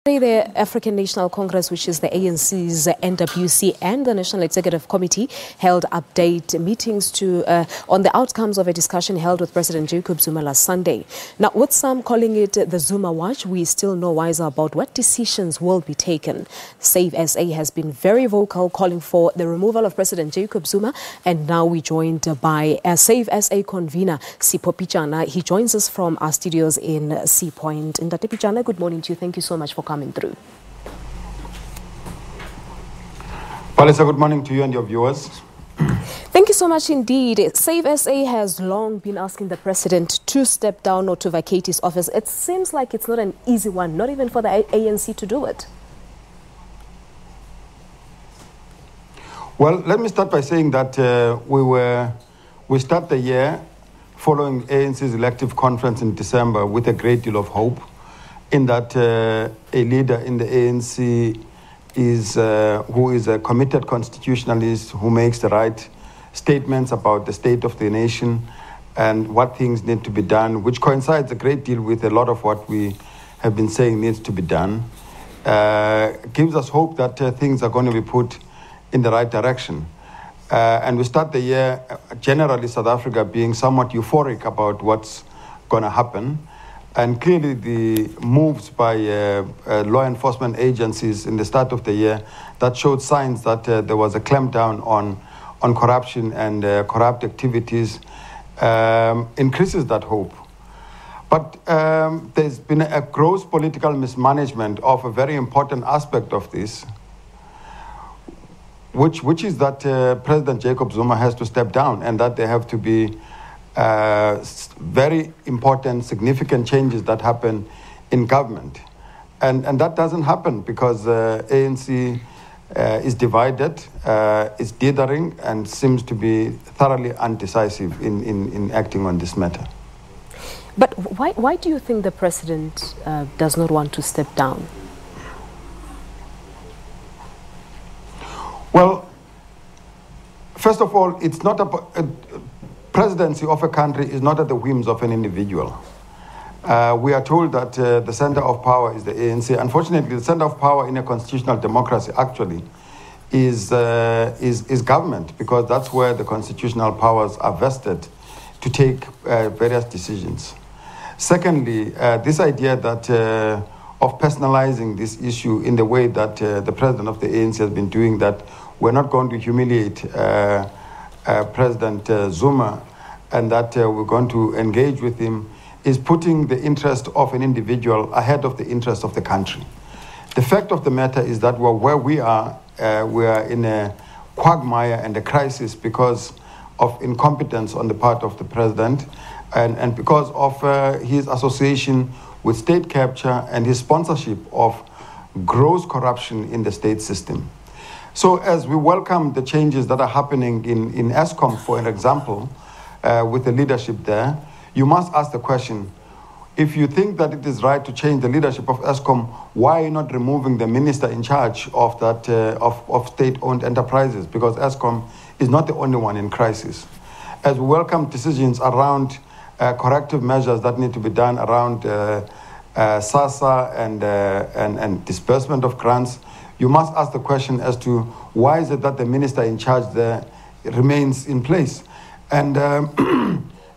The African National Congress, which is the ANC's NWC, and the National Executive Committee held update meetings on the outcomes of a discussion held with President Jacob Zuma last Sunday. Now, with some calling it the Zuma Watch, we still no wiser about what decisions will be taken. Save SA has been very vocal, calling for the removal of President Jacob Zuma, and now we're joined by Save SA convener Sipho Pityana. He joins us from our studios in Sea Point. And Dr. Pityana, good morning to you. Thank you so much for coming through. Palisa, good morning to you and your viewers. Thank you so much indeed. Save SA has long been asking the president to step down or to vacate his office. It seems like it's not an easy one, not even for the ANC to do it. Well, let me start by saying that we start the year following ANC's elective conference in December with a great deal of hope, in that a leader in the ANC who is a committed constitutionalist, who makes the right statements about the state of the nation and what things need to be done, which coincides a great deal with a lot of what we have been saying needs to be done, gives us hope that things are going to be put in the right direction. And we start the year, generally South Africa being somewhat euphoric about what's going to happen. And clearly the moves by law enforcement agencies in the start of the year that showed signs that there was a clampdown on corruption and corrupt activities increases that hope. But there's been a gross political mismanagement of a very important aspect of this, which is that President Jacob Zuma has to step down, and that there have to be very important, significant changes that happen in government. And that doesn't happen because ANC is divided, is dithering, and seems to be thoroughly undecisive in acting on this matter. But why do you think the president does not want to step down? Well, first of all, it's not a presidency of a country is not at the whims of an individual. We are told that the center of power is the ANC. Unfortunately, the center of power in a constitutional democracy actually is government, because that's where the constitutional powers are vested to take various decisions. Secondly, this idea that of personalizing this issue in the way that the president of the ANC has been doing, that we're not going to humiliate President Zuma and that we're going to engage with him, is putting the interest of an individual ahead of the interest of the country. The fact of the matter is that where we are in a quagmire and a crisis because of incompetence on the part of the president and because of his association with state capture and his sponsorship of gross corruption in the state system. So as we welcome the changes that are happening in Eskom, for an example, with the leadership there, you must ask the question, if you think that it is right to change the leadership of Eskom, why are you not removing the minister in charge of that of state-owned enterprises? Because Eskom is not the only one in crisis. As we welcome decisions around corrective measures that need to be done around SASA and disbursement of grants, you must ask the question as to why is it that the minister in charge there remains in place. And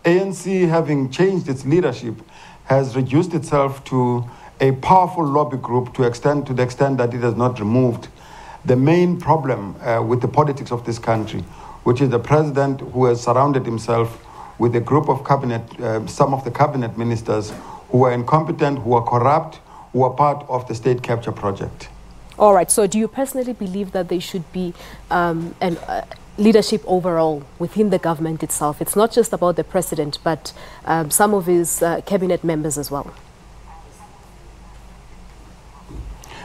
ANC, having changed its leadership, has reduced itself to a powerful lobby group to the extent that it has not removed the main problem with the politics of this country, which is the president who has surrounded himself with a group of cabinet, some of the cabinet ministers who are incompetent, who are corrupt, who are part of the state capture project. All right, so do you personally believe that there should be leadership overall within the government itself? It's not just about the president, but some of his cabinet members as well.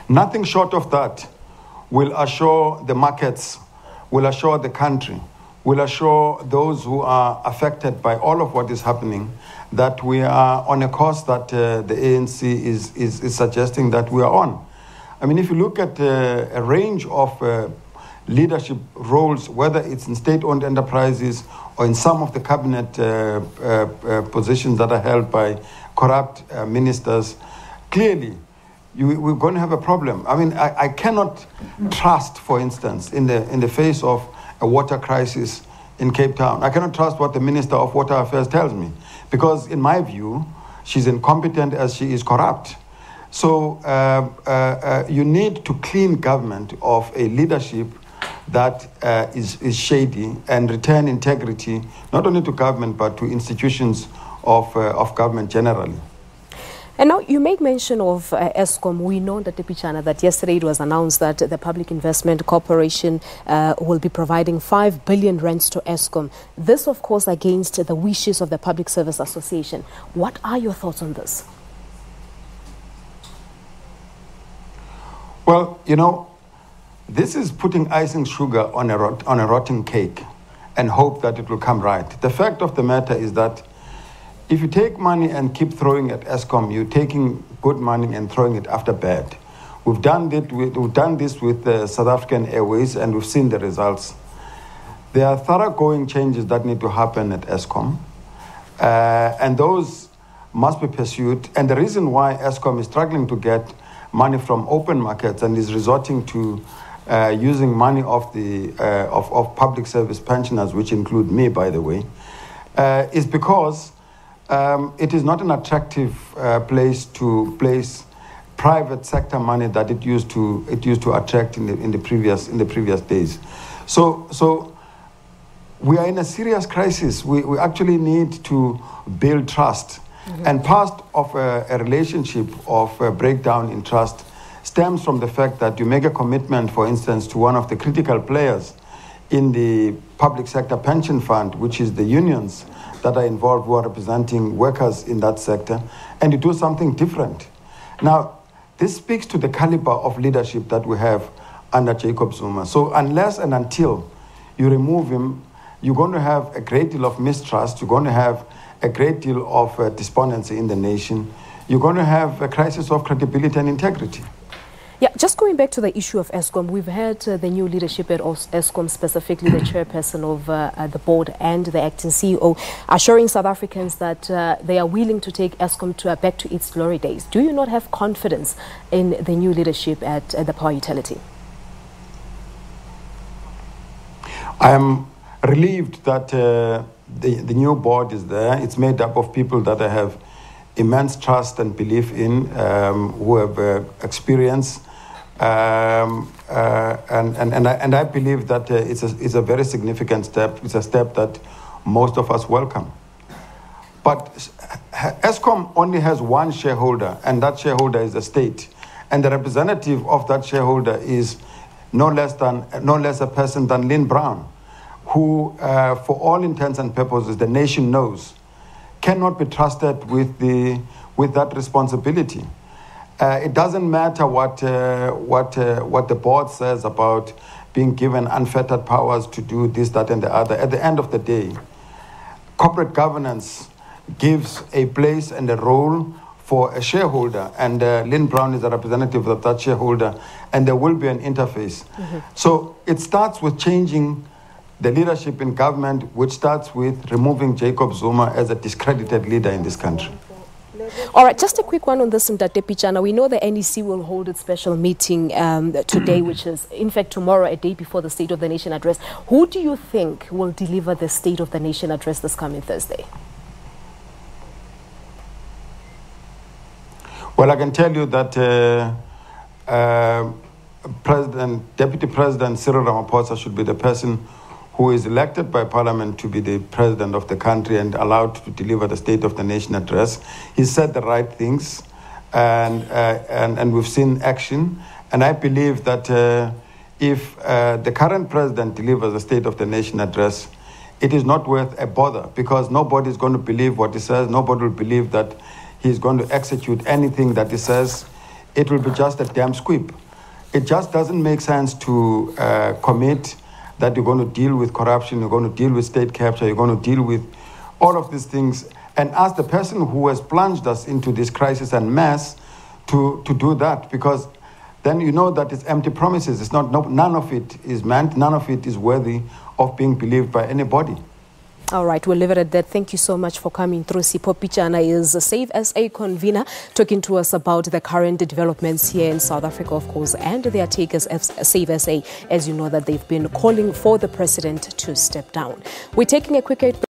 Nothing short of that will assure the markets, will assure the country, will assure those who are affected by all of what is happening that we are on a course that the ANC is suggesting that we are on. I mean, if you look at a range of leadership roles, whether it's in state-owned enterprises or in some of the cabinet positions that are held by corrupt ministers, clearly we're going to have a problem. I mean, I cannot trust, for instance, in the face of a water crisis in Cape Town, I cannot trust what the Minister of Water Affairs tells me, because in my view, she's incompetent as she is corrupt. So you need to clean government of a leadership that is shady and return integrity, not only to government, but to institutions of government generally. And now you make mention of Eskom. We know that Pityana, that yesterday it was announced that the Public Investment Corporation will be providing 5 billion rands to Eskom. This, of course, against the wishes of the Public Service Association. What are your thoughts on this? Well, you know, this is putting icing sugar on a rotten cake and hope that it will come right. The fact of the matter is that if you take money and keep throwing at Eskom, you're taking good money and throwing it after bad. We've done this with South African Airways, and we've seen the results. There are thoroughgoing changes that need to happen at Eskom, and those must be pursued. And the reason why Eskom is struggling to get money from open markets and is resorting to using money of the of public service pensioners, which include me, by the way, is because it is not an attractive place to place private sector money that it used to attract in the previous days. So we are in a serious crisis. We actually need to build trust. Mm-hmm. And part of a relationship of a breakdown in trust stems from the fact that you make a commitment, for instance, to one of the critical players in the public sector pension fund, which is the unions that are involved, who are representing workers in that sector, and you do something different. Now, this speaks to the caliber of leadership that we have under Jacob Zuma. So unless and until you remove him, you're going to have a great deal of mistrust, you're going to have a great deal of despondency in the nation, you're going to have a crisis of credibility and integrity. Yeah, just going back to the issue of Eskom, we've had the new leadership at Eskom, specifically the chairperson of the board and the acting CEO, assuring South Africans that they are willing to take Eskom back to its glory days. Do you not have confidence in the new leadership at the power utility? I am relieved that the new board is there. It's made up of people that I have immense trust and belief in, who have experience. And I believe that it's a very significant step. It's a step that most of us welcome. But Eskom only has one shareholder, and that shareholder is the state. And the representative of that shareholder is no less a person than Lynn Brown, who, for all intents and purposes, the nation knows, cannot be trusted with that responsibility. It doesn't matter what the board says about being given unfettered powers to do this, that, and the other. At the end of the day, corporate governance gives a place and a role for a shareholder, and Lynn Brown is a representative of that shareholder, and there will be an interface. Mm-hmm. So it starts with changing the leadership in government, which starts with removing Jacob Zuma as a discredited leader in this country. All right, just a quick one on this, Ntate Pityana. We know the NEC will hold its special meeting today, which is, in fact, tomorrow, a day before the State of the Nation address. Who do you think will deliver the State of the Nation address this coming Thursday? Well, I can tell you that Deputy President Cyril Ramaphosa should be the person who is elected by Parliament to be the president of the country and allowed to deliver the State of the Nation address. He said the right things, and we've seen action. And I believe that if the current president delivers the State of the Nation address, it is not worth a bother, because nobody is going to believe what he says. Nobody will believe that he's going to execute anything that he says. It will be just a damn squib. It just doesn't make sense to commit that you're going to deal with corruption, you're going to deal with state capture, you're going to deal with all of these things, and ask the person who has plunged us into this crisis and mess to do that, because then you know that it's empty promises. It's not, none of it is meant, none of it is worthy of being believed by anybody. All right, we'll leave it at that. Thank you so much for coming through. Sipho Pityana is a Save SA convener, talking to us about the current developments here in South Africa, of course, and their take as Save SA. As you know, that they've been calling for the president to step down. We're taking a quick